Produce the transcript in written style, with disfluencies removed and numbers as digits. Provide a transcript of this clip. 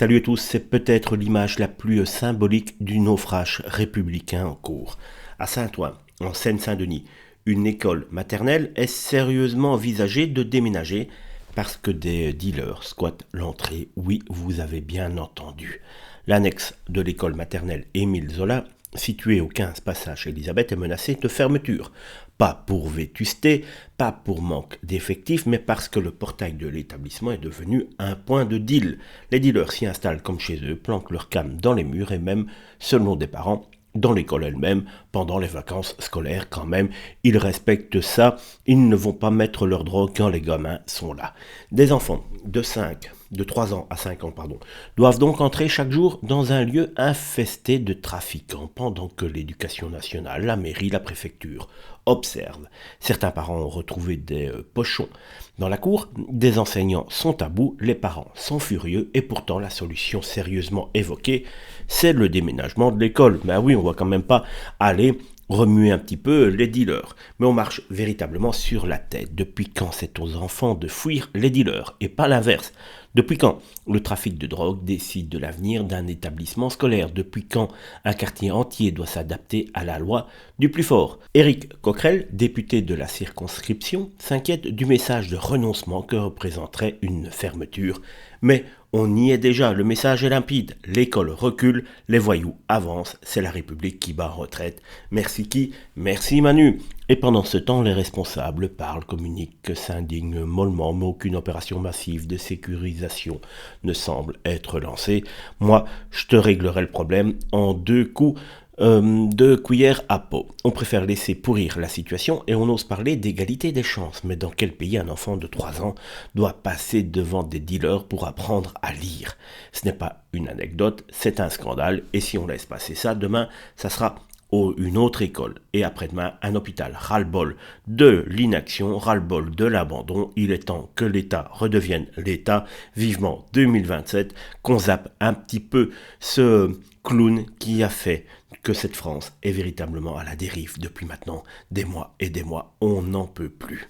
Salut à tous, c'est peut-être l'image la plus symbolique du naufrage républicain en cours. À Saint-Ouen, en Seine-Saint-Denis, une école maternelle est sérieusement envisagée de déménager parce que des dealers squattent l'entrée. Oui, vous avez bien entendu. L'annexe de l'école maternelle Émile Zola, située au 15 passage Elisabeth, est menacée de fermeture. Pas pour vétusté, pas pour manque d'effectifs, mais parce que le portail de l'établissement est devenu un point de deal. Les dealers s'y installent comme chez eux, planquent leurs cannes dans les murs et même, selon des parents, dans l'école elle-même, pendant les vacances scolaires quand même. Ils respectent ça, ils ne vont pas mettre leur drogue quand les gamins sont là. Des enfants de 3 ans à 5 ans, doivent donc entrer chaque jour dans un lieu infesté de trafiquants pendant que l'éducation nationale, la mairie, la préfecture observent. Certains parents ont retrouvé des pochons dans la cour, des enseignants sont à bout, les parents sont furieux et pourtant la solution sérieusement évoquée, c'est le déménagement de l'école. Ben oui, on va quand même pas aller remuer un petit peu les dealers. Mais on marche véritablement sur la tête. Depuis quand c'est aux enfants de fuir les dealers et pas l'inverse? Depuis quand le trafic de drogue décide de l'avenir d'un établissement scolaire? Depuis quand un quartier entier doit s'adapter à la loi du plus fort? Éric Coquerel, député de la circonscription, s'inquiète du message de renoncement que représenterait une fermeture. Mais on y est déjà, le message est limpide. L'école recule, les voyous avancent, c'est la République qui bat en retraite. Merci qui? Merci Manu. Et pendant ce temps, les responsables parlent, communiquent, s'indignent mollement, mais aucune opération massive de sécurisation ne semble être lancée. Moi, je te réglerai le problème en 2 coups de cuillère à peau. On préfère laisser pourrir la situation et on ose parler d'égalité des chances. Mais dans quel pays un enfant de 3 ans doit passer devant des dealers pour apprendre à lire? Ce n'est pas une anecdote, c'est un scandale. Et si on laisse passer ça, demain, ça sera une autre école et après-demain un hôpital. Ras-le-bol de l'inaction, ras-le-bol de l'abandon. Il est temps que l'État redevienne l'État. Vivement 2027, qu'on zappe un petit peu ce clown qui a fait que cette France est véritablement à la dérive depuis maintenant des mois et des mois. On n'en peut plus.